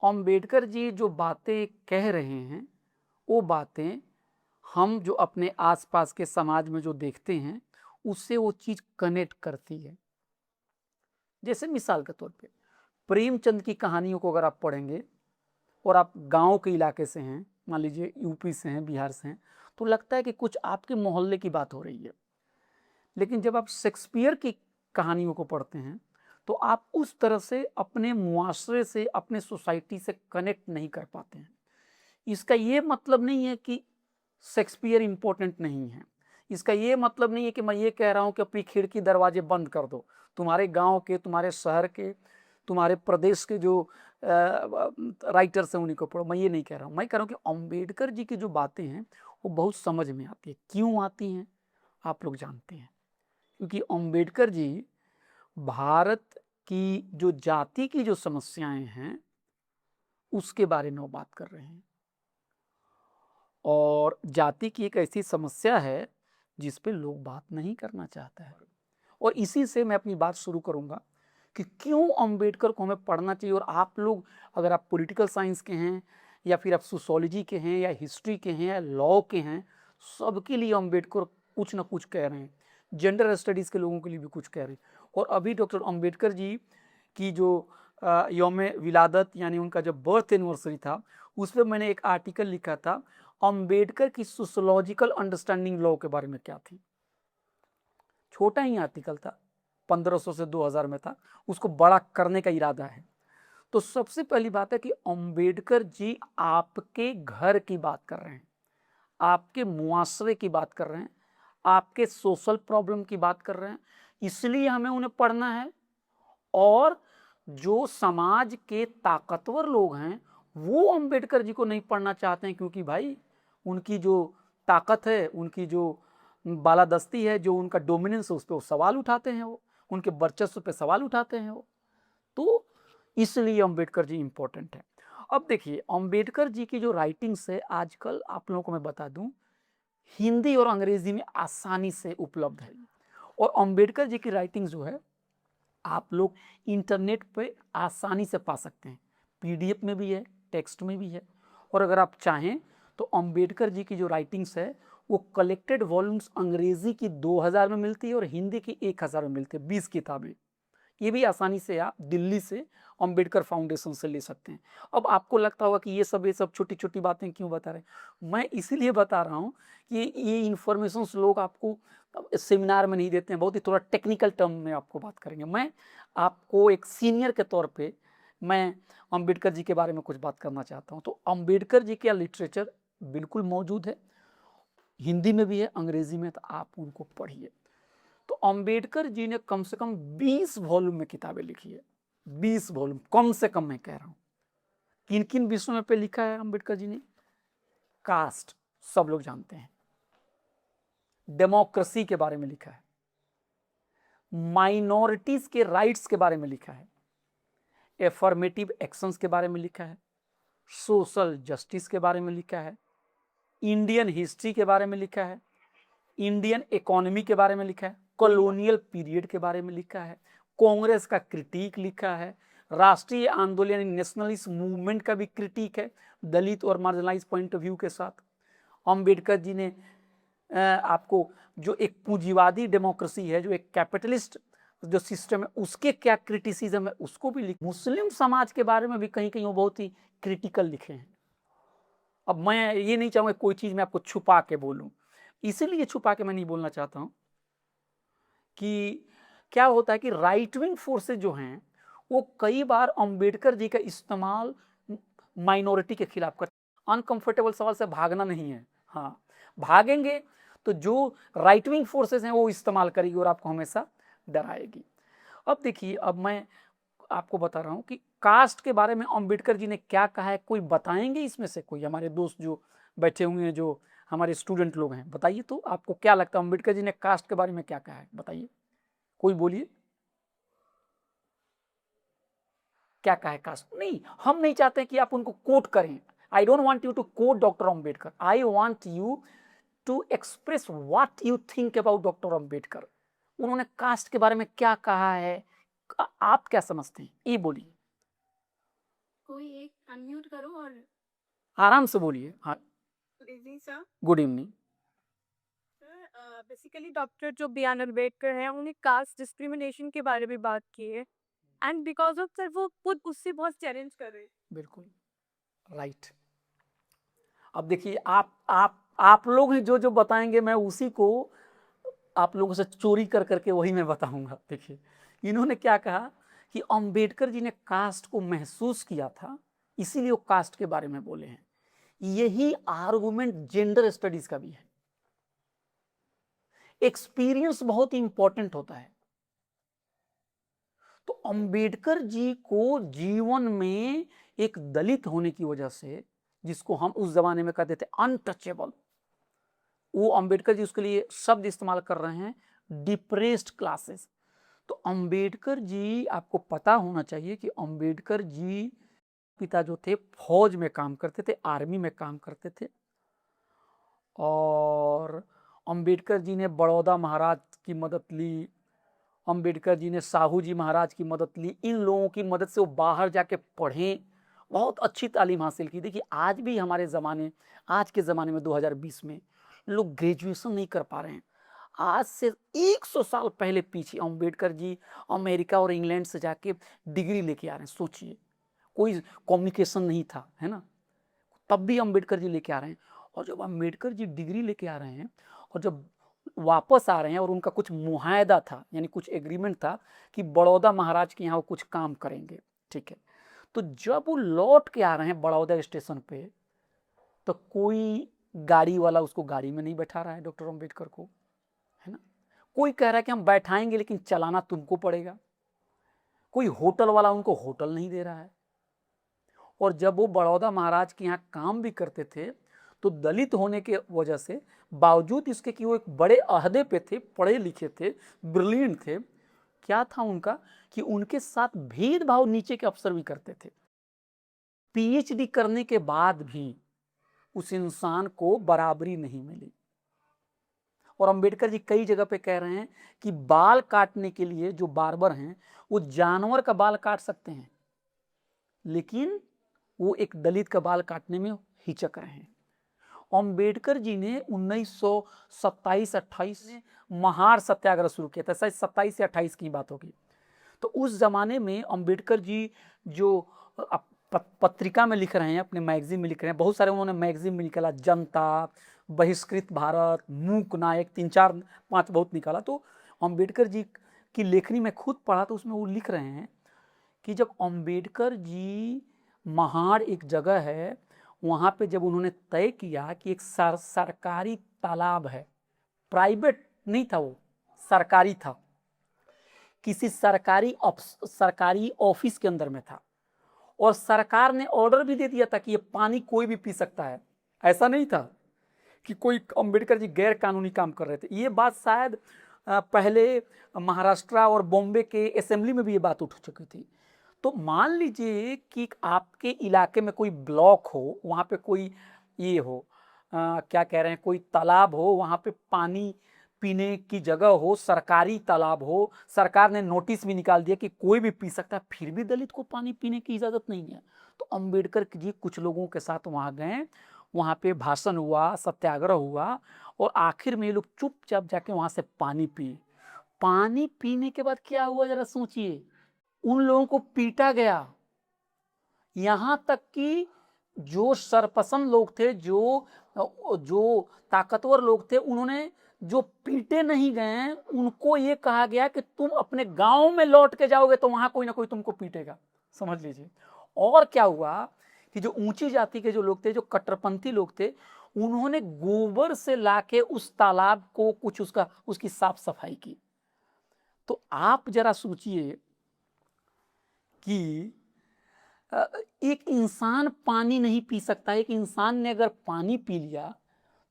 अम्बेडकर जी जो बातें कह रहे हैं, वो बातें हम जो अपने आसपास के समाज में जो देखते हैं, उससे वो चीज़ कनेक्ट करती है। जैसे मिसाल के तौर पे प्रेमचंद की कहानियों को अगर आप पढ़ेंगे और आप गाँव के इलाके से हैं, मान लीजिए यूपी से हैं, बिहार से हैं, तो लगता है कि कुछ आपके मोहल्ले की बात हो रही है। लेकिन जब आप शेक्सपियर की कहानियों को पढ़ते हैं, तो आप उस तरह से अपने मुआशरे से, अपने सोसाइटी से कनेक्ट नहीं कर पाते हैं। इसका ये मतलब नहीं है कि शेक्सपियर इम्पोर्टेंट नहीं है। इसका ये मतलब नहीं है कि मैं ये कह रहा हूँ कि अपनी खिड़की दरवाजे बंद कर दो। तुम्हारे गाँव के, तुम्हारे शहर के, तुम्हारे प्रदेश के जो राइटर्स हैं उन्हीं को पढ़ो। मैं ये नहीं कह रहा हूँ। मैं कह रहा हूँ कि अम्बेडकर जी की जो बातें हैं वो बहुत समझ में आती है। क्यों आती हैं? आप लोग जानते हैं। क्योंकि अम्बेडकर जी भारत की जो जाति की जो समस्याएं हैं उसके बारे में वो बात कर रहे हैं। और जाति की एक ऐसी समस्या है जिस पे लोग बात नहीं करना चाहता है। और इसी से मैं अपनी बात शुरू करूंगा कि क्यों अम्बेडकर को हमें पढ़ना चाहिए। और आप लोग, अगर आप पॉलिटिकल साइंस के हैं या फिर आप सोशियोलॉजी के हैं या हिस्ट्री के हैं या लॉ के हैं, सबके लिए अम्बेडकर कुछ ना कुछ कह रहे हैं। जेंडर स्टडीज़ के लोगों के लिए भी कुछ कह रहे हैं। और अभी डॉक्टर अम्बेडकर जी की जो यौम विलादत यानी उनका जब बर्थ एनिवर्सरी था, उस पर मैंने एक आर्टिकल लिखा था, अम्बेडकर की सोशियोलॉजिकल अंडरस्टैंडिंग लॉ के बारे में क्या थी। छोटा ही आर्टिकल था, 1500 से 2000 में था। उसको बड़ा करने का इरादा है। तो सबसे पहली बात है कि अम्बेडकर जी आपके घर की बात कर रहे हैं, आपके मुआशरे की बात कर रहे हैं, आपके सोशल प्रॉब्लम की बात कर रहे हैं। इसलिए हमें उन्हें पढ़ना है। और जो समाज के ताकतवर लोग हैं वो अम्बेडकर जी को नहीं पढ़ना चाहते हैं, क्योंकि भाई उनकी जो ताकत है, उनकी जो बालादस्ती है, जो उनका डोमिनेंस है, उस पर वो सवाल उठाते हैं, वो उनके वर्चस्व पे सवाल उठाते हैं वो। तो इसलिए अम्बेडकर जी इंपॉर्टेंट है। अब देखिए, अम्बेडकर जी की जो राइटिंग्स है आजकल आप लोगों को मैं बता दूं, हिंदी और अंग्रेजी में आसानी से उपलब्ध है। और अम्बेडकर जी की राइटिंग जो है आप लोग इंटरनेट पे आसानी से पा सकते हैं। पीडीएफ में भी है, टेक्स्ट में भी है। और अगर आप चाहें तो अम्बेडकर जी की जो राइटिंग्स है वो कलेक्टेड वॉल्यूम्स अंग्रेजी की 2000 में मिलती है और हिंदी की 1000 में मिलती है, 20 किताबें। ये भी आसानी से आप दिल्ली से अम्बेडकर फाउंडेशन से ले सकते हैं। अब आपको लगता होगा कि ये सब छोटी छोटी बातें क्यों बता रहे हैं। मैं इसीलिए बता रहा हूँ कि ये इन्फॉर्मेशन लोग आपको सेमिनार में नहीं देते हैं, बहुत ही थोड़ा टेक्निकल टर्म में आपको बात करेंगे। मैं आपको एक सीनियर के तौर पे मैं अम्बेडकर जी के बारे में कुछ बात करना चाहता हूँ। तो अम्बेडकर जी का लिटरेचर बिल्कुल मौजूद है, हिंदी में भी है, अंग्रेजी में, तो आप उनको पढ़िए। तो अम्बेडकर जी ने कम से कम 20 वॉल्यूम में किताबें लिखी है। 20 वॉल्यूम, कम से कम मैं कह रहा हूँ। किन किन विषयों पे लिखा है अम्बेडकर जी ने? कास्ट, सब लोग जानते हैं। डेमोक्रेसी के बारे में लिखा है, माइनॉरिटीज के राइट्स के बारे में लिखा है, एफर्मेटिव एक्शंस के बारे में लिखा है, सोशल जस्टिस के बारे में लिखा है, इंडियन हिस्ट्री के बारे में लिखा है, इंडियन इकोनॉमी के बारे में लिखा है, कॉलोनियल पीरियड के बारे में लिखा है, कांग्रेस का क्रिटिक लिखा है, राष्ट्रीय आंदोलन नेशनलिस्ट मूवमेंट का भी क्रिटिक है, दलित और मार्जिनलाइज पॉइंट ऑफ व्यू के साथ। अम्बेडकर जी ने आपको जो एक पूंजीवादी डेमोक्रेसी है, जो एक कैपिटलिस्ट जो सिस्टम है, उसके क्या क्रिटिसिज्म है उसको भी लिख। मुस्लिम समाज के बारे में भी कहीं कहीं वो बहुत ही क्रिटिकल लिखे हैं। अब मैं ये नहीं चाहूंगा कोई चीज मैं आपको छुपा के बोलूं, इसीलिए छुपा के मैं नहीं बोलना चाहता हूं कि क्या होता है कि राइट विंग फोर्सेज जो हैं वो कई बार अंबेडकर जी का इस्तेमाल माइनॉरिटी के खिलाफ करते हैं। अनकंफर्टेबल सवाल से भागना नहीं है, हाँ भागेंगे तो जो राइट विंग फोर्सेज हैं वो इस्तेमाल करेगी और आपको हमेशा डराएगी। अब देखिए, अब मैं आपको बता रहा हूं कि कास्ट के बारे में अंबेडकर जी ने क्या कहा है। कोई बताएंगे इसमें से? कोई हमारे दोस्त जो बैठे हुए हैं, जो हमारे स्टूडेंट लोग हैं, बताइए तो आपको क्या लगता है अंबेडकर जी ने कास्ट के बारे में क्या कहा है? बताइए, कोई बोलिए, क्या कहा है कास्ट? नहीं, हम नहीं चाहते कि आप उनको कोट करें। I don't want you to quote doctor Ambedkar, I want you to express what you think about doctor Ambedkar. उन्होंने कास्ट के बारे में क्या कहा है, आप क्या समझते हैं, ये बोलिए। कोई एक अनम्यूट करो और आराम से बोलिए। हाँ, evening sir. Good evening. Sir basically doctor जो बी आर अम्बेडकर हैं उन्होंने कास्ट डिस्क्रिमिनेशन के बारे में बात की है एंड बिकॉज ऑफ सर वो खुद उससे बहुत चैलेंज कर रहे हैं। बिल्कुल राइट। अब देखिए, आप लोग ही जो जो बताएंगे मैं उसी को आप लोगों से चोरी कर करके वही मैं बताऊंगा। देखिए, इन्होंने क्या कहा कि अंबेडकर जी ने कास्ट को महसूस किया था, इसीलिए वो कास्ट के बारे में बोले हैं। यही आर्गुमेंट जेंडर स्टडीज का भी है। एक्सपीरियंस बहुत इंपॉर्टेंट होता है। तो अंबेडकर जी को जीवन में एक दलित होने की वजह से, जिसको हम उस जमाने में कहते थे अनटचेबल, वो अंबेडकर जी उसके लिए शब्द इस्तेमाल कर रहे हैं डिप्रेस्ड क्लासेस। तो अंबेडकर जी, आपको पता होना चाहिए कि अंबेडकर जी पिता जो थे फौज में काम करते थे, आर्मी में काम करते थे। और अंबेडकर जी ने बड़ौदा महाराज की मदद ली, अंबेडकर जी ने साहू जी महाराज की मदद ली। इन लोगों की मदद से वो बाहर जाके पढ़े, बहुत अच्छी तालीम हासिल की। देखिए, आज भी हमारे ज़माने, आज के ज़माने में 2020 में लोग ग्रेजुएशन नहीं कर पा रहे हैं। आज से 100 साल पहले पीछे अंबेडकर जी अमेरिका और इंग्लैंड से जाके डिग्री लेके आ रहे हैं। सोचिए, कोई कम्युनिकेशन नहीं था, है ना, तब भी अंबेडकर जी लेके आ रहे हैं। और जब अंबेडकर जी डिग्री लेके आ रहे हैं और जब वापस आ रहे हैं और उनका कुछ मुआहदा था, यानी कुछ एग्रीमेंट था कि बड़ौदा महाराज के यहाँ वो कुछ काम करेंगे, ठीक है। तो जब वो लौट के आ रहे हैं बड़ौदा स्टेशन पे, तो कोई गाड़ी वाला उसको गाड़ी में नहीं बैठा रहा है डॉक्टर अंबेडकर को, है ना। कोई कह रहा है कि हम बैठाएंगे लेकिन चलाना तुमको पड़ेगा। कोई होटल वाला उनको होटल नहीं दे रहा है। और जब वो बड़ौदा महाराज के यहाँ काम भी करते थे, तो दलित होने के वजह से, बावजूद इसके कि वो एक बड़े अहदे पे थे, पढ़े लिखे थे, ब्रिलियंट थे, क्या था उनका कि उनके साथ भेदभाव नीचे के अफसर भी करते थे। पीएचडी करने के बाद भी उस इंसान को बराबरी नहीं मिली। और अंबेडकर जी कई जगह पे कह रहे हैं कि बाल काटने के लिए जो बार्बर हैं वो जानवर का बाल काट सकते हैं, लेकिन वो एक दलित का बाल काटने में हिचक रहे हैं। अंबेडकर जी ने 1927-28 में महार सत्याग्रह शुरू किया था, शायद 27 या 28 की बात होगी। तो उस जमाने में अंबेडकर जी जो पत्रिका में लिख रहे हैं, अपने मैगजीन में लिख रहे हैं, बहुत सारे उन्होंने मैगजीन में निकाला, जनता, बहिष्कृत भारत, मूक नायक, 3-4-5 बहुत निकाला। तो अंबेडकर जी की लेखनी में खुद पढ़ा, तो उसमें वो लिख रहे हैं कि जब अंबेडकर जी, महाड़ एक जगह है, वहाँ पे जब उन्होंने तय किया कि एक सरकारी तालाब है, प्राइवेट नहीं था वो, सरकारी था, किसी सरकारी ऑफिस के अंदर में था, और सरकार ने ऑर्डर भी दे दिया था कि ये पानी कोई भी पी सकता है। ऐसा नहीं था कि कोई अंबेडकर जी गैर कानूनी काम कर रहे थे। ये बात शायद पहले महाराष्ट्र और बॉम्बे के असेंबली में भी ये बात उठ चुकी थी। तो मान लीजिए कि आपके इलाके में कोई ब्लॉक हो, वहाँ पे कोई ये हो, क्या कह रहे हैं, कोई तालाब हो, वहाँ पे पानी पीने की जगह हो, सरकारी तालाब हो, सरकार ने नोटिस भी निकाल दिया कि कोई भी पी सकता है, फिर भी दलित को पानी पीने की इजाज़त नहीं है। तो अंबेडकर जी कुछ लोगों के साथ वहाँ गए, वहाँ पे भाषण हुआ, सत्याग्रह हुआ, और आखिर में ये लोग चुपचाप जाके वहाँ से पानी पिए। पानी पीने के बाद क्या हुआ, जरा सोचिए, उन लोगों को पीटा गया। यहां तक कि जो सरपसंद लोग थे, जो ताकतवर लोग थे, उन्होंने, जो पीटे नहीं गए, उनको ये कहा गया कि तुम अपने गांव में लौट के जाओगे तो वहां कोई ना कोई तुमको पीटेगा। समझ लीजिए। और क्या हुआ कि जो ऊंची जाति के जो लोग थे, जो कट्टरपंथी लोग थे, उन्होंने गोबर से लाके उस तालाब को कुछ उसकी साफ सफाई की। तो आप जरा सोचिए कि एक इंसान पानी नहीं पी सकता। एक इंसान ने अगर पानी पी लिया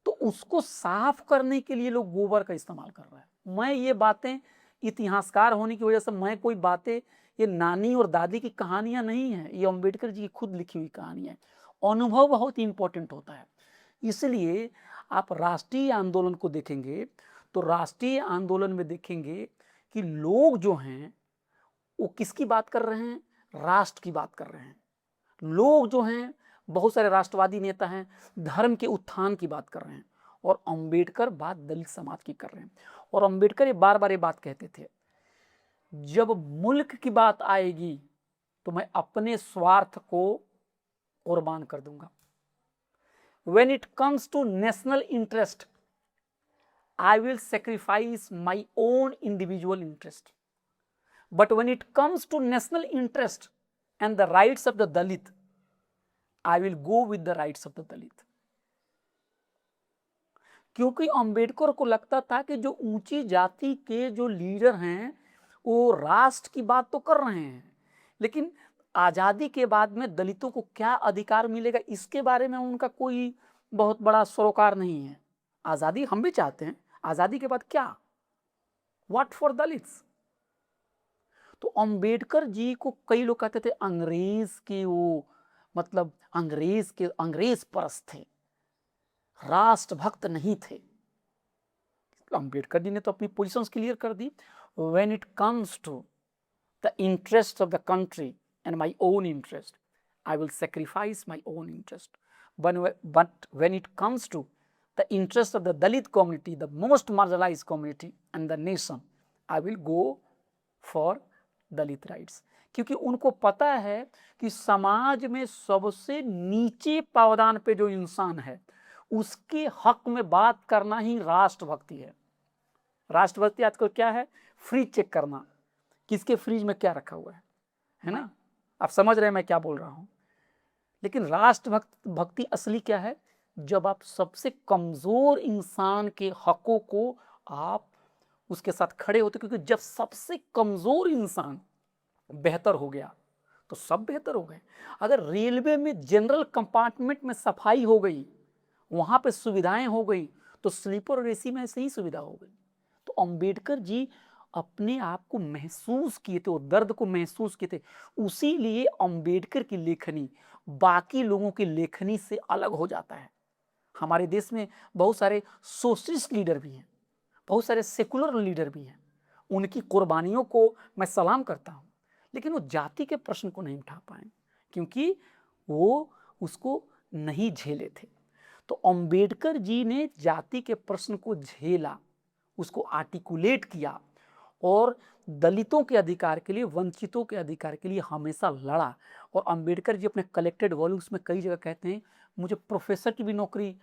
तो उसको साफ करने के लिए लोग गोबर का इस्तेमाल कर रहा है। मैं ये बातें, इतिहासकार होने की वजह से मैं कोई बातें, ये नानी और दादी की कहानियां नहीं है, ये अंबेडकर जी की खुद लिखी हुई कहानियां है। अनुभव बहुत इंपॉर्टेंट होता है। इसलिए आप राष्ट्रीय आंदोलन को देखेंगे तो राष्ट्रीय आंदोलन में देखेंगे कि लोग जो हैं वो किसकी बात कर रहे हैं, राष्ट्र की बात कर रहे हैं। लोग जो हैं, बहुत सारे राष्ट्रवादी नेता हैं, धर्म के उत्थान की बात कर रहे हैं, और अंबेडकर बात दलित समाज की कर रहे हैं। और अंबेडकर ये बार बार ये बात कहते थे, जब मुल्क की बात आएगी तो मैं अपने स्वार्थ को कुर्बान कर दूंगा। When it comes to national interest, I will sacrifice my own individual interest. But when it comes to national interest and the rights of the Dalit, I will go with the rights of the Dalit. क्योंकि अंबेडकर को लगता था कि जो ऊंची जाति के जो लीडर हैं वो राष्ट्र की बात तो कर रहे हैं, लेकिन आज़ादी के बाद में दलितों को क्या अधिकार मिलेगा इसके बारे में उनका कोई बहुत बड़ा सरोकार नहीं है। आज़ादी हम भी चाहते हैं, आज़ादी के बाद क्या, व्हाट फॉर दलित्स। तो अंबेडकर जी को कई लोग कहते थे अंग्रेज के वो, मतलब अंग्रेज परस्त थे, राष्ट्रभक्त नहीं थे। अंबेडकर जी ने तो अपनी पोजीशंस क्लियर कर दी, when it comes to the interest of the country and my own interest, I will sacrifice my own interest. But when it comes to the interest of the Dalit community, the most marginalized community and the nation, I will go for Dalit rights. क्योंकि उनको पता है कि समाज में सबसे नीचे पावदान पे जो इंसान है उसके हक में बात करना ही राष्ट्रभक्ति है। राष्ट्रभक्ति आजकल क्या है, फ्रिज चेक करना, किसके फ्रिज में क्या रखा हुआ है ना। आप समझ रहे हैं मैं क्या बोल रहा हूं। लेकिन राष्ट्रभक्ति असली क्या है, जब आप सबसे कमजोर इंसान के हकों को आप उसके साथ खड़े होते, क्योंकि जब सबसे कमजोर इंसान बेहतर हो गया तो सब बेहतर हो गए। अगर रेलवे में जनरल कंपार्टमेंट में सफाई हो गई, वहां पे सुविधाएं हो गई, तो स्लीपर और एसी में ऐसे ही सुविधा हो गई। तो अंबेडकर जी अपने आप को महसूस किए थे, वो दर्द को महसूस किए थे, उसी लिए अंबेडकर की लेखनी बाकी लोगों की लेखनी से अलग हो जाता है। हमारे देश में बहुत सारे सोशलिस्ट लीडर भी हैं, बहुत सारे सेकुलर लीडर भी हैं, उनकी कुर्बानियों को मैं सलाम करता हूँ, लेकिन वो जाति के प्रश्न को नहीं उठा पाए क्योंकि वो उसको नहीं झेले थे। तो अंबेडकर जी ने जाति के प्रश्न को झेला, उसको आर्टिकुलेट किया और दलितों के अधिकार के लिए, वंचितों के अधिकार के लिए हमेशा लड़ा। और अंबेडकर जी अपने कलेक्टेड वॉल्यूम्स में कई जगह कहते हैं, मुझे प्रोफेसर की भी नौकरी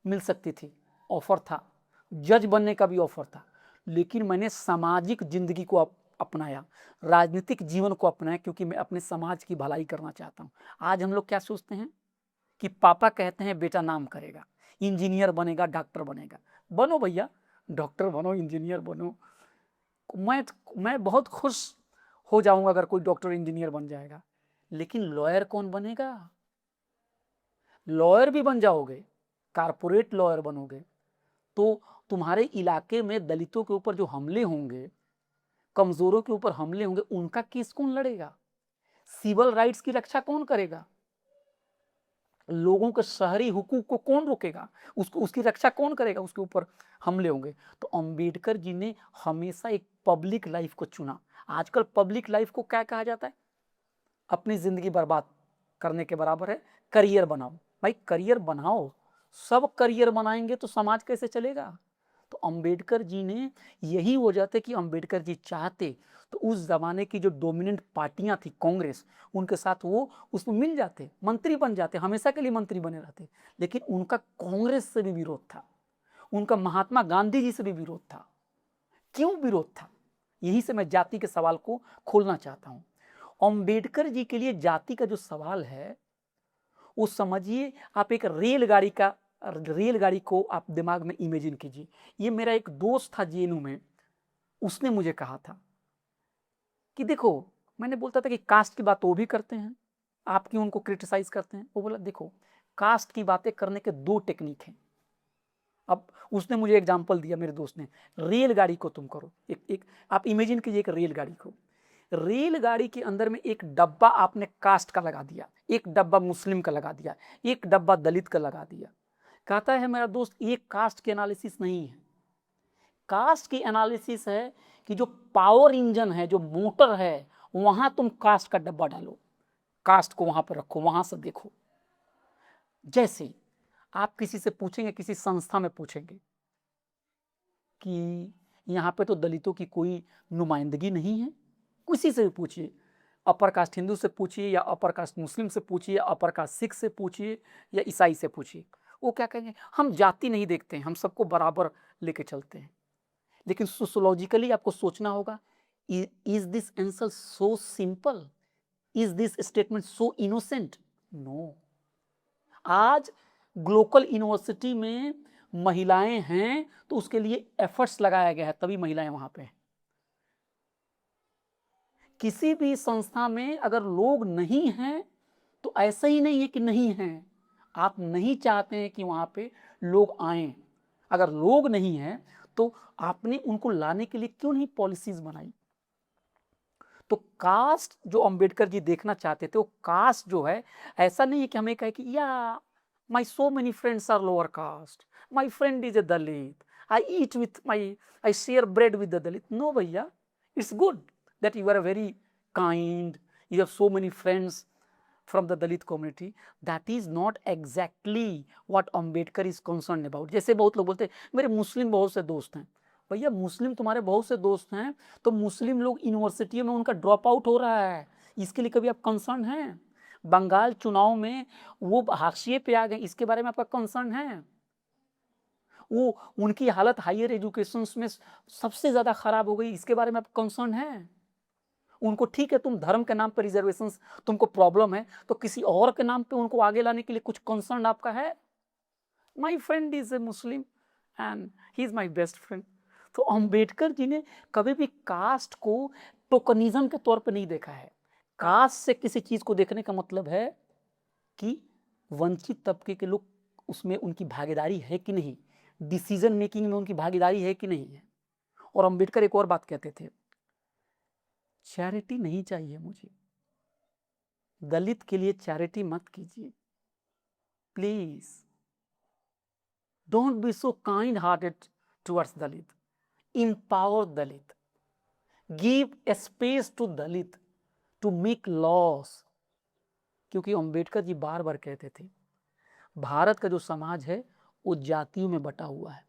मिल सकती थी, ऑफर था, जज बनने का भी ऑफर था, लेकिन मैंने सामाजिक जिंदगी को अपनाया, राजनीतिक जीवन को अपनाया, क्योंकि मैं अपने समाज की भलाई करना चाहता हूँ। आज हम लोग क्या सोचते हैं कि पापा कहते हैं बेटा नाम करेगा, इंजीनियर बनेगा, डॉक्टर बनेगा। बनो भैया, डॉक्टर बनो, इंजीनियर बनो, मैं बहुत खुश हो जाऊंगा अगर कोई डॉक्टर इंजीनियर बन जाएगा, लेकिन लॉयर कौन बनेगा? लॉयर भी बन जाओगे, कारपोरेट लॉयर बनोगे, तो तुम्हारे इलाके में दलितों के ऊपर जो हमले होंगे, कमजोरों के ऊपर हमले होंगे, उनका केस कौन लड़ेगा? सिविल राइट्स की रक्षा कौन करेगा? लोगों के शहरी हुकूक को कौन रोकेगा? उसकी रक्षा कौन करेगा? उसके ऊपर हमले होंगे। तो अंबेडकर जी ने हमेशा एक पब्लिक लाइफ को चुना। आजकल पब्लिक लाइफ को क्या कहा जाता है? अपनी जिंदगी बर्बाद करने के बराबर है। करियर बनाओ। भाई करियर बनाओ, सब करियर बनाएंगे तो समाज कैसे चलेगा? तो अंबेडकर जी ने, यही वजह थी कि अंबेडकर जी चाहते तो उस जमाने की जो डोमिनेंट पार्टियां थी, कांग्रेस, उनके साथ वो उसमें मिल जाते, मंत्री बन जाते, हमेशा के लिए मंत्री बने रहते। लेकिन उनका कांग्रेस से भी विरोध था, उनका महात्मा गांधी जी से भी विरोध था। क्यों विरोध था? यही से मैं जाति के सवाल को खोलना चाहता हूं। अंबेडकर जी के लिए जाति का जो सवाल है, वो समझिए आप एक रेलगाड़ी को आप दिमाग में इमेजिन कीजिए। ये मेरा एक दोस्त था जेएनयू में, उसने मुझे कहा था कि देखो, मैंने बोलता था कि कास्ट की बात वो भी करते हैं, आप क्यों उनको क्रिटिसाइज करते हैं? वो बोला देखो, कास्ट की बातें करने के दो टेक्निक हैं। अब उसने मुझे एग्जांपल दिया, मेरे दोस्त ने, रेलगाड़ी को तुम करो, एक आप इमेजिन कीजिए एक रेलगाड़ी को, रेलगाड़ी के अंदर में एक डब्बा आपने कास्ट का लगा दिया, एक डब्बा मुस्लिम का लगा दिया, एक डब्बा दलित का लगा दिया। कहता है मेरा दोस्त, ये कास्ट की एनालिसिस नहीं है। कास्ट की एनालिसिस है कि जो पावर इंजन है, जो मोटर है, वहां तुम कास्ट का डब्बा डालो। कास्ट को वहां पर रखो, वहां से देखो। जैसे आप किसी से पूछेंगे, किसी संस्था में पूछेंगे कि यहाँ पे तो दलितों की कोई नुमाइंदगी नहीं है, किसी से भी पूछिए, अपर कास्ट हिंदू से पूछिए या अपर कास्ट मुस्लिम से पूछिए या अपर कास्ट सिख से पूछिए या ईसाई से पूछिए, वो क्या कहेंगे, हम जाति नहीं देखते हैं, हम सबको बराबर लेके चलते हैं। लेकिन सोशियोलॉजिकली आपको सोचना होगा, is this answer so simple, is this statement so innocent? No. आज ग्लोबल यूनिवर्सिटी में महिलाएं हैं तो उसके लिए एफर्ट्स लगाया गया है, तभी महिलाएं वहां पे हैं। किसी भी संस्था में अगर लोग नहीं हैं तो ऐसा ही नहीं है कि नहीं हैं, आप नहीं चाहते हैं कि वहां पे लोग आए। अगर लोग नहीं हैं तो आपने उनको लाने के लिए क्यों नहीं पॉलिसीज बनाई? तो कास्ट जो अंबेडकर जी देखना चाहते थे, वो कास्ट जो है, ऐसा नहीं है कि हमें कहे कि या my so many friends are lower caste, my friend is a Dalit, I eat with my, I share bread with the Dalit. No भैया, it's good that you are very kind, you have so many friends from the Dalit community. That is not exactly what Ambedkar is concerned about. जैसे बहुत लोग बोलते हैं मेरे मुस्लिम बहुत से दोस्त हैं, भैया मुस्लिम तुम्हारे बहुत से दोस्त हैं तो मुस्लिम लोग यूनिवर्सिटी में उनका ड्रॉप आउट हो रहा है, इसके लिए कभी आप कंसर्न हैं? बंगाल चुनाव में वो हाशिए पे आ गए, इसके बारे में आपका कंसर्न है? वो उनकी हालत हायर एजुकेशन में सबसे ज्यादा खराब हो गई, इसके बारे में आपका कंसर्न है? उनको ठीक है, तुम धर्म के नाम पर रिजर्वेशन तुमको प्रॉब्लम है, तो किसी और के नाम पे उनको आगे लाने के लिए कुछ कंसर्न आपका है? माई friend is a Muslim and he is my best friend. तो अंबेडकर जी ने कभी भी कास्ट को टोकनिज्म के तौर पर नहीं देखा है। कास्ट से किसी चीज को देखने का मतलब है कि वंचित तबके के लोग उसमें उनकी भागीदारी है कि नहीं, डिसीजन मेकिंग में उनकी भागीदारी है कि नहीं है। और अंबेडकर एक और बात कहते थे, चैरिटी नहीं चाहिए मुझे, दलित के लिए चैरिटी मत कीजिए please, don't be so kind hearted towards Dalit, empower Dalit, give a space to Dalit to make laws. क्योंकि अंबेडकर जी बार बार कहते थे भारत का जो समाज है वो जातियों में बटा हुआ है,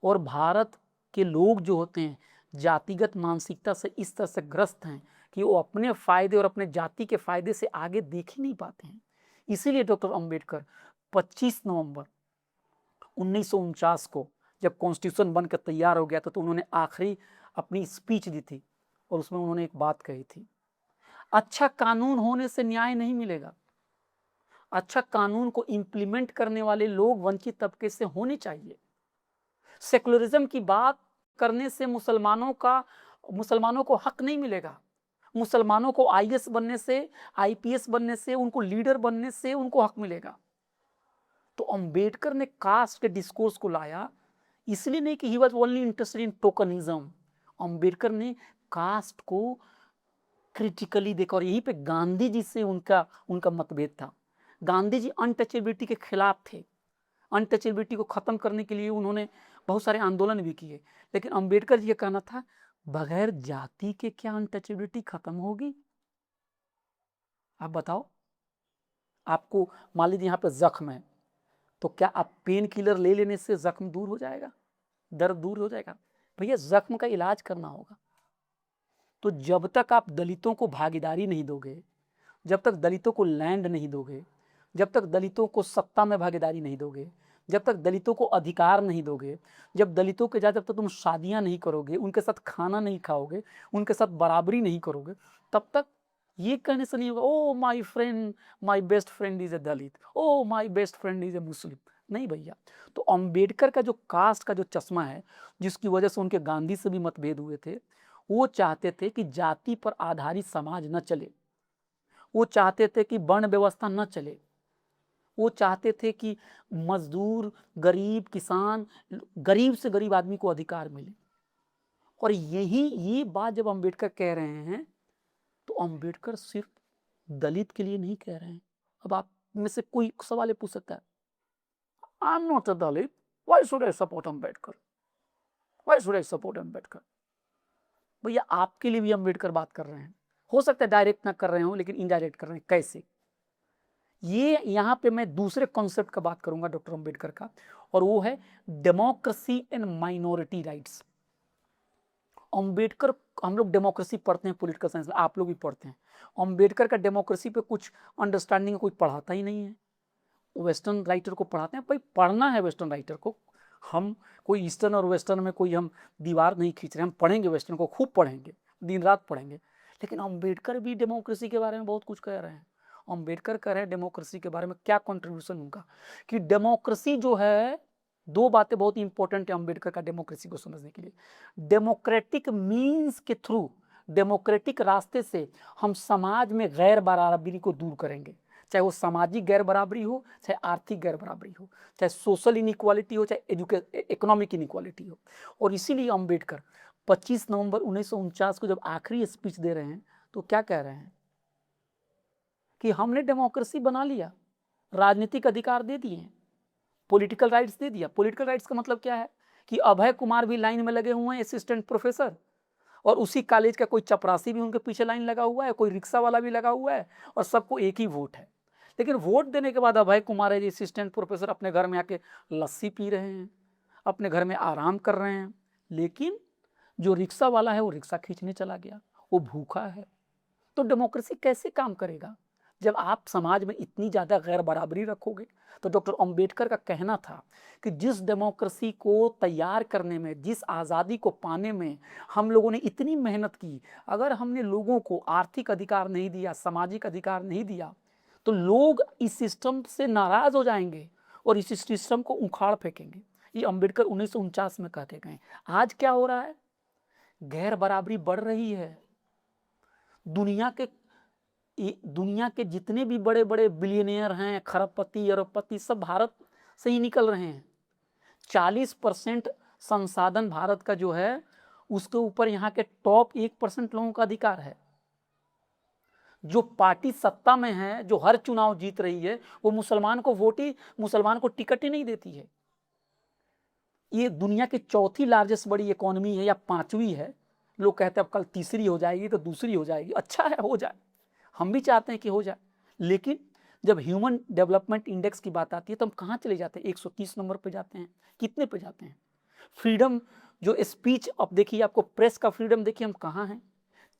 और भारत के लोग जो होते हैं जातिगत मानसिकता से इस तरह से ग्रस्त हैं कि वो अपने फायदे और अपने जाति के फायदे से आगे देख ही नहीं पाते हैं। इसीलिए डॉक्टर अंबेडकर 25 नवंबर 1949 को जब कॉन्स्टिट्यूशन बनकर तैयार हो गया था तो उन्होंने आखिरी अपनी स्पीच दी थी, और उसमें उन्होंने एक बात कही थी, अच्छा कानून होने से न्याय नहीं मिलेगा, अच्छा कानून को इंप्लीमेंट करने वाले लोग वंचित तबके से होने चाहिए। सेकुलरिज्म की बात करने से मुसलमानों को हक नहीं मिलेगा, मुसलमानों को आईएएस बनने से, आईपीएस बनने से, उनको लीडर बनने से उनको हक मिलेगा। तो अंबेडकर ने कास्ट के डिस्कोर्स को लाया, इसलिए नहीं कि he was only interested in tokenism. Ambedkar ने कास्ट को क्रिटिकली देखा, और यहीं पे गांधी जी से उनका मतभेद था। गांधी जी अनटचेबिलिटी के खिलाफ थे, अनटचेबिलिटी को खत्म करने के लिए उन्होंने बहुत सारे आंदोलन भी किए, लेकिन अंबेडकर जी का कहना था बगैर जाति के क्या अनटचेबिलिटी खत्म होगी? आप बताओ, आपको मान लीजिए यहाँ पे जख्म है, तो क्या आप पेन किलर ले लेने से जख्म दूर हो जाएगा, दर्द दूर हो जाएगा? भैया जख्म का इलाज करना होगा। तो जब तक आप दलितों को भागीदारी नहीं दोगे, जब तक दलितों को लैंड नहीं दोगे, जब तक दलितों को सत्ता में भागीदारी नहीं दोगे, जब तक दलितों को अधिकार नहीं दोगे, जब दलितों के जब तक तुम शादियां नहीं करोगे, उनके साथ खाना नहीं खाओगे, उनके साथ बराबरी नहीं करोगे, तब तक ये कहने से नहीं होगा oh my friend, my best friend is a Dalit, oh my best friend is a Muslim. नहीं भैया। तो अंबेडकर का जो कास्ट का जो चश्मा है, जिसकी वजह से उनके गांधी से भी मतभेद हुए थे, वो चाहते थे कि जाति पर आधारित समाज न चले, वो चाहते थे कि वर्ण व्यवस्था न चले, वो चाहते थे कि मजदूर, गरीब, किसान, गरीब से गरीब आदमी को अधिकार मिले। और ये बात जब अंबेडकर कह रहे हैं तो अंबेडकर सिर्फ दलित के लिए नहीं कह रहे हैं। अब आप में से कोई सवाल पूछ सकता है, I am not a Dalit, why should I support Ambedkar, why should I support Ambedkar? भैया आपके लिए भी अंबेडकर बात कर रहे हैं, हो सकता है डायरेक्ट ना कर रहे हो, लेकिन इनडायरेक्ट कर रहे हैं। कैसे? ये यहाँ पे मैं दूसरे कॉन्सेप्ट का बात करूंगा डॉक्टर अंबेडकर का, और वो है democracy and minority rights. Ambedkar, हम लोग डेमोक्रेसी पढ़ते हैं पॉलिटिकल साइंस में, आप लोग भी पढ़ते हैं। अंबेडकर का डेमोक्रेसी पे कुछ अंडरस्टैंडिंग कोई पढ़ाता ही नहीं है। वेस्टर्न राइटर को पढ़ाते हैं, भाई पढ़ना है वेस्टर्न राइटर को, हम कोई ईस्टर्न और वेस्टर्न में कोई हम दीवार नहीं खींच रहे, हम पढ़ेंगे वेस्टर्न को, खूब पढ़ेंगे, दिन रात पढ़ेंगे। लेकिन अंबेडकर भी डेमोक्रेसी के बारे में बहुत कुछ कह रहे हैं। अंबेडकर कह रहे हैं डेमोक्रेसी के बारे में, क्या कंट्रीब्यूशन उनका, कि डेमोक्रेसी जो है, दो बातें बहुत इंपॉर्टेंट है अंबेडकर का डेमोक्रेसी को समझने के लिए। डेमोक्रेटिक मीन्स के थ्रू, डेमोक्रेटिक रास्ते से हम समाज में गैर बराबरी को दूर करेंगे, चाहे वो सामाजिक गैर बराबरी हो, चाहे आर्थिक गैर बराबरी हो, चाहे सोशल इनइक्वालिटी हो, चाहे इकोनॉमिक इनइक्वालिटी हो। और इसीलिए अंबेडकर 25 नवंबर 1949 को जब आखिरी स्पीच दे रहे हैं तो क्या कह रहे हैं कि हमने डेमोक्रेसी बना लिया, राजनीतिक अधिकार दे दिए, पॉलिटिकल राइट्स दे दिया। पॉलिटिकल राइट्स का मतलब क्या है कि अभय कुमार भी लाइन में लगे हुए हैं, असिस्टेंट प्रोफेसर, और उसी कॉलेज का कोई चपरासी भी उनके पीछे लाइन लगा हुआ है, कोई रिक्शा वाला भी लगा हुआ है, और सबको एक ही वोट है। लेकिन वोट देने के बाद अभय कुमार है असिस्टेंट प्रोफेसर अपने घर में आके लस्सी पी रहे हैं, अपने घर में आराम कर रहे हैं, लेकिन जो रिक्शा वाला है वो रिक्शा खींचने चला गया, वो भूखा है। तो डेमोक्रेसी कैसे काम करेगा जब आप समाज में इतनी ज़्यादा गैर बराबरी रखोगे। तो डॉक्टर अंबेडकर का कहना था कि जिस डेमोक्रेसी को तैयार करने में, जिस आज़ादी को पाने में हम लोगों ने इतनी मेहनत की, अगर हमने लोगों को आर्थिक अधिकार नहीं दिया, सामाजिक अधिकार नहीं दिया, तो लोग इस सिस्टम से नाराज हो जाएंगे और इस सिस्टम को उखाड़ फेंकेंगे। ये अंबेडकर 1949 में कहते गए। आज क्या हो रहा है, गैर बराबरी बढ़ रही है। दुनिया के जितने भी बड़े बड़े बिलियनियर हैं, खरबपति, अरबपति, सब भारत से ही निकल रहे हैं। 40% संसाधन भारत का जो है, उसके ऊपर यहाँ के टॉप 1% लोगों का अधिकार है। जो पार्टी सत्ता में है, जो हर चुनाव जीत रही है, वो मुसलमान को टिकट ही नहीं देती है। ये दुनिया की चौथी लार्जेस्ट बड़ी इकोनॉमी है, या 5वीं है। लोग कहते हैं अब कल तीसरी हो जाएगी तो दूसरी हो जाएगी। अच्छा है, हो जाए, हम भी चाहते हैं कि हो जाए। लेकिन जब ह्यूमन डेवलपमेंट इंडेक्स की बात आती है तो हम कहाँ चले जाते हैं, 130 नंबर पे जाते हैं। कितने पे जाते हैं? फ्रीडम, जो स्पीच, अब देखिए, आपको प्रेस का फ्रीडम देखिए हम कहाँ हैं।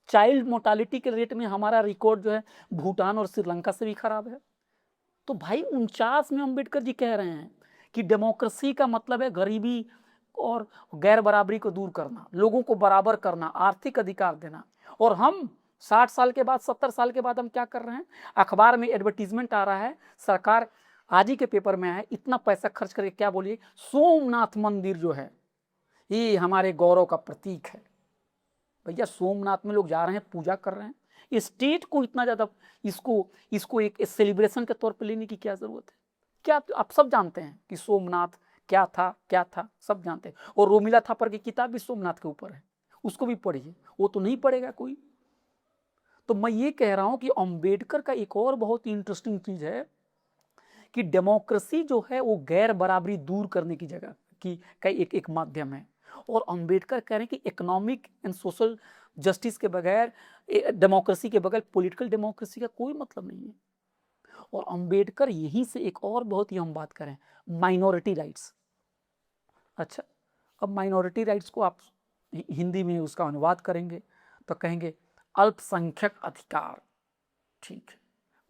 चाइल्ड मोर्टालिटी के रेट में हमारा रिकॉर्ड जो है भूटान और श्रीलंका से भी खराब है। तो भाई 49 में अंबेडकर जी कह रहे हैं कि डेमोक्रेसी का मतलब है गरीबी और गैर बराबरी को दूर करना, लोगों को बराबर करना, आर्थिक अधिकार देना। और हम 60 साल के बाद, 70 साल के बाद हम क्या कर रहे हैं, अखबार में एडवर्टीजमेंट आ रहा है, सरकार आज ही के पेपर में है, इतना पैसा खर्च करके, क्या बोलिए, सोमनाथ मंदिर जो है ये हमारे गौरव का प्रतीक है। भैया सोमनाथ में लोग जा रहे हैं, पूजा कर रहे हैं, स्टेट को इतना ज़्यादा इसको एक सेलिब्रेशन के तौर पे लेने की क्या ज़रूरत है? क्या आप सब जानते हैं कि सोमनाथ क्या था, सब जानते हैं। और रोमिला थापर की किताब भी सोमनाथ के ऊपर है, उसको भी पढ़िए, वो तो नहीं पढ़ेगा कोई। तो मैं ये कह रहा हूँ कि अंबेडकर का एक और बहुत ही इंटरेस्टिंग चीज़ है कि डेमोक्रेसी जो है वो गैर बराबरी दूर करने की जगह की का एक माध्यम है। और अंबेडकर कह रहे हैं कि इकोनॉमिक एंड सोशल जस्टिस के बगैर, डेमोक्रेसी के बगैर पॉलिटिकल डेमोक्रेसी का कोई मतलब नहीं है। और अंबेडकर यहीं से एक और बहुत ही हम बात करें, माइनॉरिटी राइट्स। अच्छा, अब माइनॉरिटी राइट्स को आप हिंदी में उसका अनुवाद करेंगे तो कहेंगे अल्पसंख्यक अधिकार, ठीक है।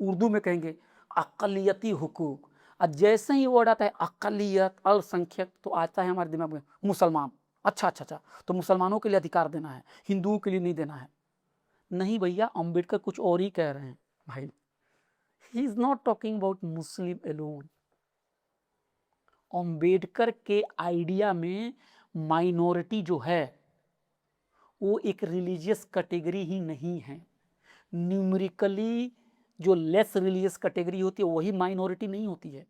उर्दू में कहेंगे अक़लियती हुकूक। और जैसे ही वर्ड आता है अक़लियत, अल्पसंख्यक, तो आता है हमारे दिमाग में मुसलमान। अच्छा, तो मुसलमानों के लिए अधिकार देना है, हिंदुओं के लिए नहीं देना है। नहीं भैया, अंबेडकर कुछ और ही कह रहे हैं भाई। He is not talking about Muslim alone. Ambedkar के आइडिया में माइनॉरिटी जो है वो एक रिलीजियस कैटेगरी ही नहीं है। न्यूमेरिकली जो लेस रिलीजियस कैटेगरी होती है वही माइनॉरिटी नहीं होती है।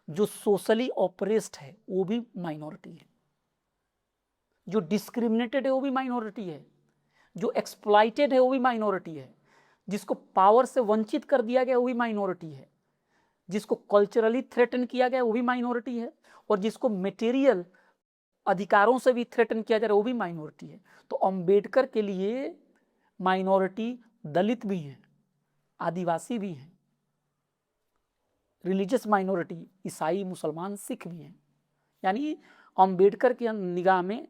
जो सोशली ऑप्रेस्ड है वो भी माइनॉरिटी है, जो डिस्क्रिमिनेटेड है वो भी माइनॉरिटी है, जो एक्सप्लॉइटेड है वो भी माइनॉरिटी है, जिसको पावर से वंचित कर दिया गया वो भी माइनॉरिटी है, जिसको कल्चरली थ्रेटन किया गया वो भी माइनॉरिटी है, और जिसको मटेरियल अधिकारों से भी थ्रेटन किया जा रहा है वो भी माइनॉरिटी है। तो अंबेडकर के लिए माइनॉरिटी दलित भी हैं, आदिवासी भी हैं, रिलीजियस माइनॉरिटी ईसाई, मुसलमान, सिख भी हैं। यानी अंबेडकर की निगाह में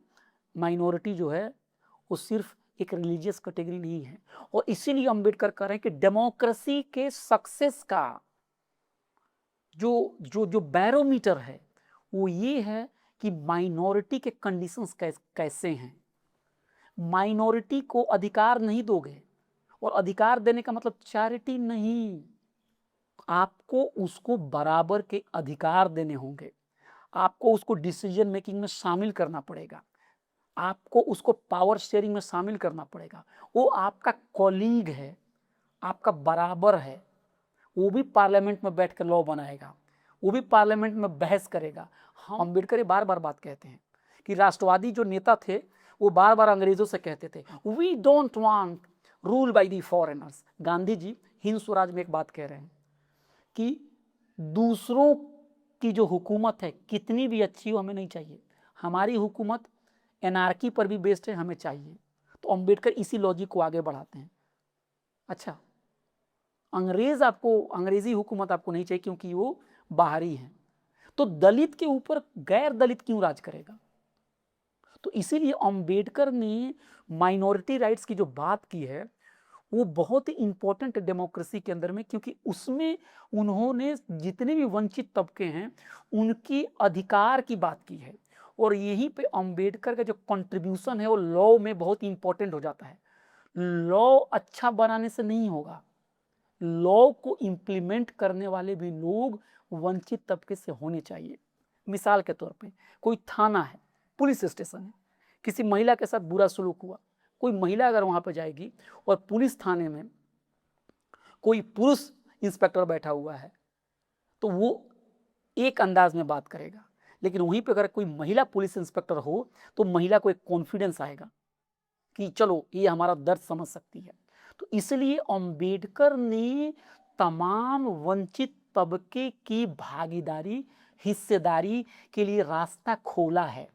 माइनॉरिटी जो है वो सिर्फ एक रिलीजियस कैटेगरी नहीं है। और इसीलिए अंबेडकर कह रहे हैं कि डेमोक्रेसी के सक्सेस का जो जो जो बैरोमीटर है वो ये है कि माइनॉरिटी के कंडीशंस कैसे हैं। माइनॉरिटी को अधिकार नहीं दोगे, और अधिकार देने का मतलब चैरिटी नहीं, आपको उसको बराबर के अधिकार देने होंगे, आपको उसको डिसीजन मेकिंग में शामिल करना पड़ेगा, आपको उसको पावर शेयरिंग में शामिल करना पड़ेगा। वो आपका कॉलीग है, आपका बराबर है, वो भी पार्लियामेंट में बैठ कर लॉ बनाएगा, वो भी पार्लियामेंट में बहस करेगा। हम अम्बेडकर ये बार बार बात कहते हैं कि राष्ट्रवादी जो नेता थे वो बार बार अंग्रेजों से कहते थे we don't want rule by the foreigners. Gandhi ji Hind Swaraj में एक बात कह रहे हैं कि दूसरों की जो हुकूमत है कितनी भी अच्छी हो हमें नहीं चाहिए, हमारी हुकूमत एनार्की पर भी बेस्ड है, हमें चाहिए। तो अम्बेडकर इसी लॉजिक को आगे बढ़ाते हैं। अच्छा, अंग्रेजी हुकूमत आपको नहीं चाहिए क्योंकि वो बाहरी है, तो दलित के ऊपर गैर दलित क्यों राज करेगा? तो इसीलिए अंबेडकर ने माइनॉरिटी राइट्स की जो बात की है वो बहुत ही इंपॉर्टेंट है डेमोक्रेसी के अंदर में, क्योंकि उसमें उन्होंने जितने भी वंचित तबके हैं उनकी अधिकार की बात की है। और यहीं पे अंबेडकर का जो कंट्रीब्यूशन है वो लॉ में बहुत इंपॉर्टेंट हो जाता है। लॉ अच्छा बनाने से नहीं होगा, लॉ को इम्प्लीमेंट करने वाले भी लोग वंचित तबके से होने चाहिए। मिसाल के तौर पे कोई थाना है, पुलिस स्टेशन है, किसी महिला के साथ बुरा सलूक हुआ, कोई महिला अगर वहां पर जाएगी और पुलिस थाने में कोई पुरुष इंस्पेक्टर बैठा हुआ है तो वो एक अंदाज में बात करेगा, लेकिन वहीं पे अगर कोई महिला पुलिस इंस्पेक्टर हो तो महिला को एक कॉन्फिडेंस आएगा कि चलो ये हमारा दर्द समझ सकती है। तो इसलिए अंबेडकर ने तमाम वंचित तबके की भागीदारी, हिस्सेदारी के लिए रास्ता खोला है।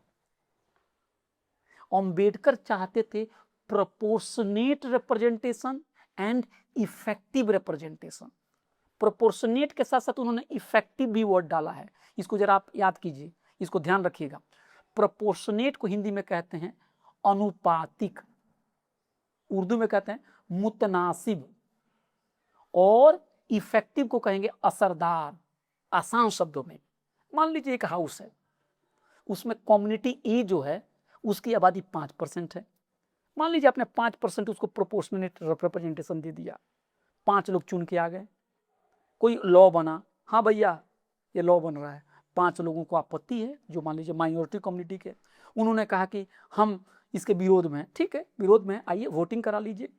अंबेडकर चाहते थे proportionate representation and effective representation. Proportionate के साथ साथ उन्होंने इफेक्टिव भी वर्ड डाला है, इसको जरा आप याद कीजिए, इसको ध्यान रखिएगा। प्रोपोर्शनेट को हिंदी में कहते हैं अनुपातिक, उर्दू में कहते हैं मुतनासिब, और इफेक्टिव को कहेंगे असरदार। आसान शब्दों में मान लीजिए एक हाउस है, उसमें कम्युनिटी ए जो है उसकी आबादी 5% है। मान लीजिए आपने 5% उसको प्रोपोर्शनेट रिप्रेजेंटेशन दे दिया, 5 लोग चुन के आ गए, कोई लॉ बना, हाँ भैया ये लॉ बन रहा है, 5 लोगों को आपत्ति है जो मान लीजिए माइनॉरिटी कम्युनिटी के, उन्होंने कहा कि हम इसके विरोध में, ठीक है विरोध में आइए वोटिंग करा लीजिए।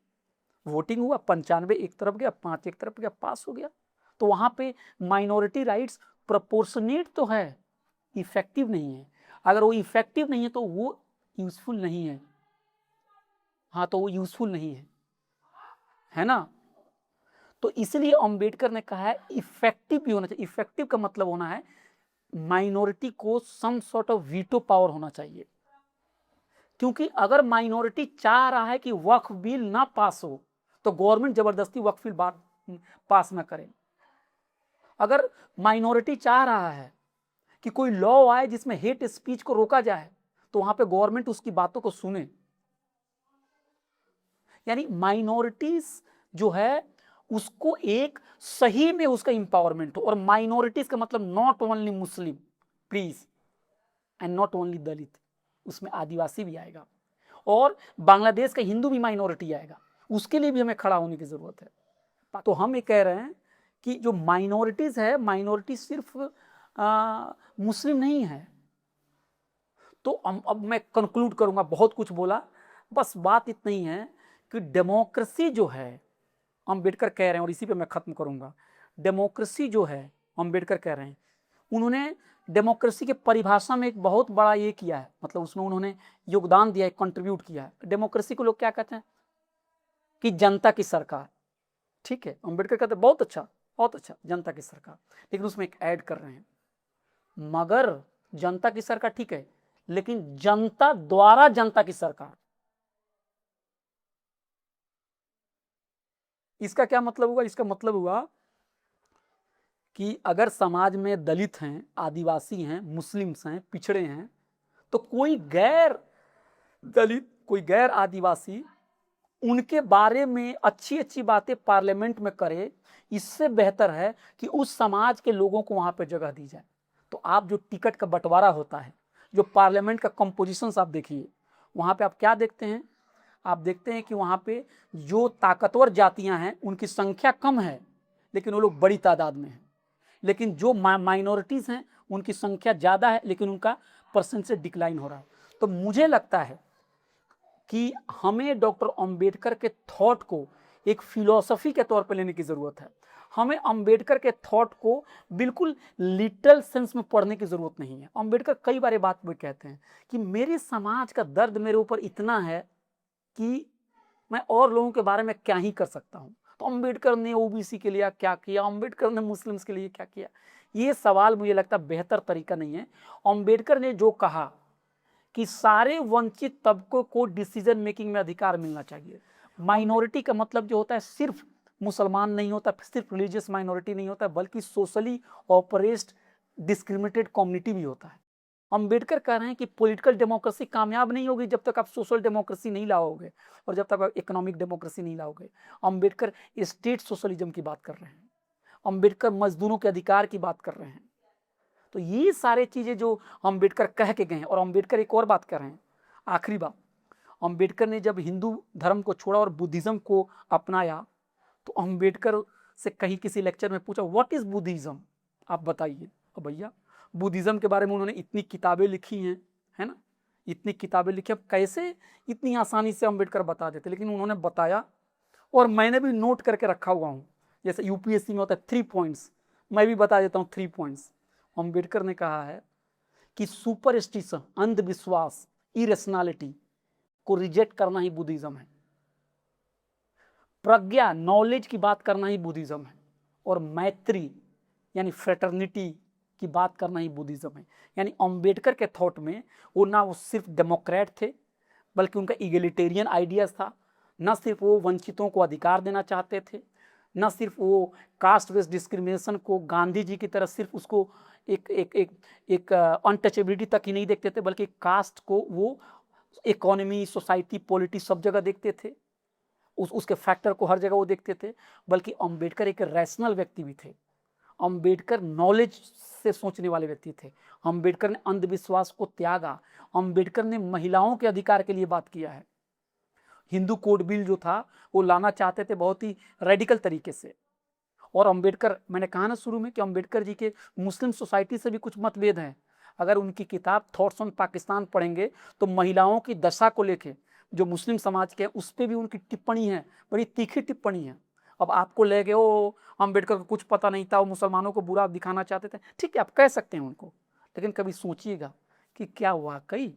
वोटिंग हुआ, 95 एक तरफ गया, 5 एक तरफ गया, पास हो गया। तो वहां पे माइनॉरिटी राइट्स प्रोपोर्शनेट तो है, इफेक्टिव नहीं है। अगर वो इफेक्टिव नहीं है तो वो यूजफुल नहीं है। हाँ, तो वो यूजफुल नहीं है ना। तो इसलिए अंबेडकर ने कहा है इफेक्टिव भी होना चाहिए। इफेक्टिव का मतलब होना है माइनॉरिटी को some sort of veto power होना चाहिए, क्योंकि अगर माइनॉरिटी चाह रहा है कि वक्फ बिल ना पास हो तो गवर्नमेंट जबरदस्ती वक्फ बिल पास ना करे। अगर माइनॉरिटी चाह रहा है कि कोई लॉ आए जिसमें हेट स्पीच को रोका जाए तो वहां पे गवर्नमेंट उसकी बातों को सुने। यानी माइनॉरिटीज जो है उसको एक सही में उसका इंपावरमेंट हो। और माइनॉरिटीज का मतलब not only Muslim please, and not only Dalit, उसमें आदिवासी भी आएगा, और बांग्लादेश का हिंदू भी माइनॉरिटी आएगा, उसके लिए भी हमें खड़ा होने की जरूरत है। तो हम ये कह रहे हैं कि जो माइनॉरिटीज है, माइनॉरिटी सिर्फ मुस्लिम नहीं है। तो अब मैं कंक्लूड करूंगा, बहुत कुछ बोला, बस बात इतना ही है कि डेमोक्रेसी जो है अंबेडकर कह रहे हैं, और इसी पे मैं खत्म करूंगा, डेमोक्रेसी जो है अंबेडकर कह रहे हैं, उन्होंने डेमोक्रेसी के परिभाषा में एक बहुत बड़ा ये किया है, मतलब उसमें उन्होंने योगदान दिया है, कंट्रीब्यूट किया है। डेमोक्रेसी को लोग क्या कहते हैं कि जनता की सरकार, ठीक है, अंबेडकर कहते हैं बहुत अच्छा जनता की सरकार, लेकिन उसमें एक ऐड कर रहे हैं, मगर जनता की सरकार ठीक है, लेकिन जनता द्वारा जनता की सरकार। इसका क्या मतलब हुआ? इसका मतलब हुआ कि अगर समाज में दलित हैं, आदिवासी हैं, मुस्लिम्स हैं, पिछड़े हैं, तो कोई गैर दलित, कोई गैर आदिवासी उनके बारे में अच्छी अच्छी बातें पार्लियामेंट में करे, इससे बेहतर है कि उस समाज के लोगों को वहां पे जगह दी जाए। तो आप जो टिकट का बंटवारा होता है, जो पार्लियामेंट का कंपोजिशन आप देखिए, वहां पे आप क्या देखते हैं? आप देखते हैं कि वहां पे जो ताकतवर जातियां हैं उनकी संख्या कम है, लेकिन वो लोग बड़ी तादाद में हैं। लेकिन जो माइनॉरिटीज हैं उनकी संख्या ज़्यादा है, लेकिन उनका परसेंटेज डिक्लाइन हो रहा है। तो मुझे लगता है कि हमें डॉक्टर अंबेडकर के थॉट को एक फिलॉसफी के तौर पर लेने की ज़रूरत है। हमें अंबेडकर के थॉट को बिल्कुल लिटरल सेंस में पढ़ने की ज़रूरत नहीं है। अंबेडकर कई बार बात भी कहते हैं कि मेरे समाज का दर्द मेरे ऊपर इतना है कि मैं और लोगों के बारे में क्या ही कर सकता हूँ। तो अंबेडकर ने ओबीसी के लिए क्या किया, अंबेडकर ने मुस्लिम्स के लिए क्या किया, ये सवाल मुझे लगता है बेहतर तरीका नहीं है। अंबेडकर ने जो कहा कि सारे वंचित तबकों को डिसीजन मेकिंग में अधिकार मिलना चाहिए। माइनॉरिटी का मतलब जो होता है सिर्फ मुसलमान नहीं होता, सिर्फ रिलीजियस माइनॉरिटी नहीं होता, बल्कि सोशली ऑपरेस्ड डिस्क्रिमिनेटेड कम्युनिटी भी होता है। अंबेडकर कह रहे हैं कि पॉलिटिकल डेमोक्रेसी कामयाब नहीं होगी जब तक आप सोशल डेमोक्रेसी नहीं लाओगे और जब तक आप इकोनॉमिक डेमोक्रेसी नहीं लाओगे। अंबेडकर स्टेट सोशलिज्म की बात कर रहे हैं, अंबेडकर मजदूरों के अधिकार की बात कर रहे हैं। तो ये सारे चीजें जो अंबेडकर कह के गए हैं, और अंबेडकर एक और बात कर रहे हैं, आखिरी बात, अंबेडकर ने जब हिंदू धर्म को छोड़ा और बुद्धिज्म को अपनाया, तो अंबेडकर से कहीं किसी लेक्चर में पूछा व्हाट इज बुद्धिज्म, आप बताइए। और भैया बुद्धिज्म के बारे में उन्होंने इतनी किताबें लिखी हैं, है ना, इतनी किताबें लिखी, अब कैसे इतनी आसानी से अंबेडकर बता देते, लेकिन उन्होंने बताया और मैंने भी नोट करके रखा हुआ हूँ। जैसे यूपीएससी में होता है 3 पॉइंट्स, मैं भी बता देता हूँ 3 पॉइंट्स। अंबेडकर ने कहा है कि सुपरस्टिशन, अंधविश्वास, इरेशनैलिटी को रिजेक्ट करना ही बुद्धिज्म है। प्रज्ञा, नॉलेज की बात करना ही बुद्धिज्म है। और मैत्री यानी फ्रेटर्निटी की बात करना ही बुद्धिज्म है। यानी अंबेडकर के थॉट में वो ना वो सिर्फ डेमोक्रेट थे, बल्कि उनका इगलिटेरियन आइडियाज था। न सिर्फ वो वंचितों को अधिकार देना चाहते थे, न सिर्फ वो कास्ट बेस्ड डिस्क्रिमिनेशन को गांधी जी की तरह सिर्फ उसको एक अनटचेबिलिटी तक ही नहीं देखते थे, बल्कि कास्ट को वो इकोनॉमी, सोसाइटी, पॉलिटिक्स सब जगह देखते थे, उसके फैक्टर को हर जगह वो देखते थे। बल्कि अंबेडकर एक रैशनल व्यक्ति भी थे। अंबेडकर नॉलेज से सोचने वाले व्यक्ति थे। अंबेडकर ने अंधविश्वास को त्यागा। अंबेडकर ने महिलाओं के अधिकार के लिए बात किया है। हिंदू कोड बिल जो था वो लाना चाहते थे बहुत ही रेडिकल तरीके से। और अंबेडकर, मैंने कहा ना शुरू में कि अंबेडकर जी के मुस्लिम सोसाइटी से भी कुछ मतभेद हैं। अगर उनकी किताब थॉट्स ऑन पाकिस्तान पढ़ेंगे तो महिलाओं की दशा को लेके जो मुस्लिम समाज के हैं उस पर भी उनकी टिप्पणी है, बड़ी तीखी टिप्पणी है। अब आपको ले गए वो अंबेडकर को कुछ पता नहीं था, वो मुसलमानों को बुरा दिखाना चाहते थे, ठीक है आप कह सकते हैं उनको, लेकिन कभी सोचिएगा कि क्या वाकई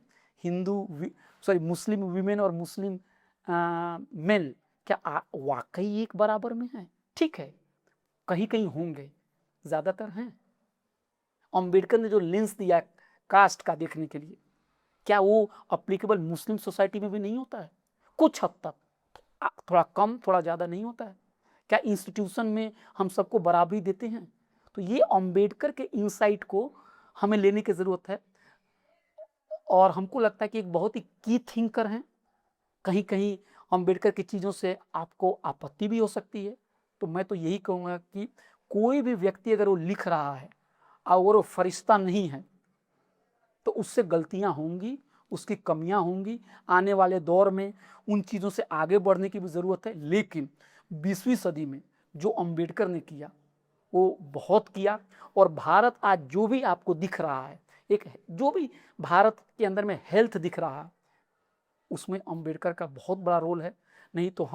मुस्लिम वीमेन और मुस्लिम मेल क्या वाकई एक बराबर में है? ठीक है, कहीं कहीं होंगे, ज्यादातर हैं। अंबेडकर ने जो लेंस दिया कास्ट का देखने के लिए, क्या वो अप्लीकेबल मुस्लिम सोसाइटी में भी नहीं होता है? कुछ हद तक, थोड़ा कम थोड़ा ज्यादा नहीं होता है? क्या इंस्टीट्यूशन में हम सबको बराबरी देते हैं? तो ये अंबेडकर के इनसाइट को हमें लेने की जरूरत है। और हमको लगता है कि एक बहुत ही की थिंकर हैं। कहीं कहीं अंबेडकर की चीज़ों से आपको आपत्ति भी हो सकती है। तो मैं तो यही कहूँगा कि कोई भी व्यक्ति अगर वो लिख रहा है और वो फरिश्ता नहीं है तो उससे गलतियाँ होंगी, उसकी कमियाँ होंगी। आने वाले दौर में उन चीज़ों से आगे बढ़ने की भी ज़रूरत है। लेकिन 20वीं सदी में जो अंबेडकर ने किया वो बहुत किया। और भारत आज जो भी आपको दिख रहा है, एक जो भी भारत के अंदर में हेल्थ दिख रहा है, उसमें अंबेडकर का बहुत बड़ा रोल है। नहीं तो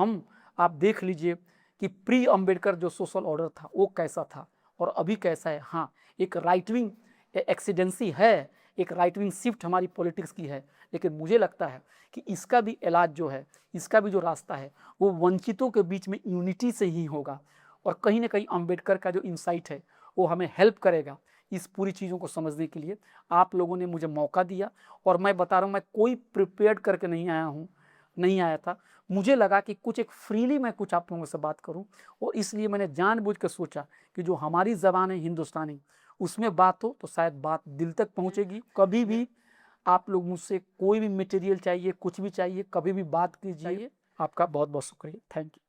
आप देख लीजिए कि प्री अंबेडकर जो सोशल ऑर्डर था वो कैसा था और अभी कैसा है। हाँ, एक राइट विंग एक्सीडेंसी है, एक राइट विंग शिफ्ट हमारी पॉलिटिक्स की है, लेकिन मुझे लगता है कि इसका भी इलाज जो है, इसका भी जो रास्ता है वो वंचितों के बीच में यूनिटी से ही होगा। और कहीं ना कहीं अंबेडकर का जो इंसाइट है वो हमें हेल्प करेगा इस पूरी चीज़ों को समझने के लिए। आप लोगों ने मुझे मौका दिया और मैं बता रहा हूँ, मैं कोई प्रिपेयर्ड करके नहीं आया हूँ। नहीं आया था। मुझे लगा कि कुछ एक फ्रीली मैं कुछ आप लोगों से बात करूं, और इसलिए मैंने जानबूझ कर सोचा कि जो हमारी ज़बान है हिंदुस्तानी, उसमें बात हो तो शायद बात दिल तक पहुंचेगी। कभी भी आप लोग मुझसे कोई भी मटेरियल चाहिए, कुछ भी चाहिए, कभी भी बात कीजिए। आपका बहुत बहुत शुक्रिया। Thank you.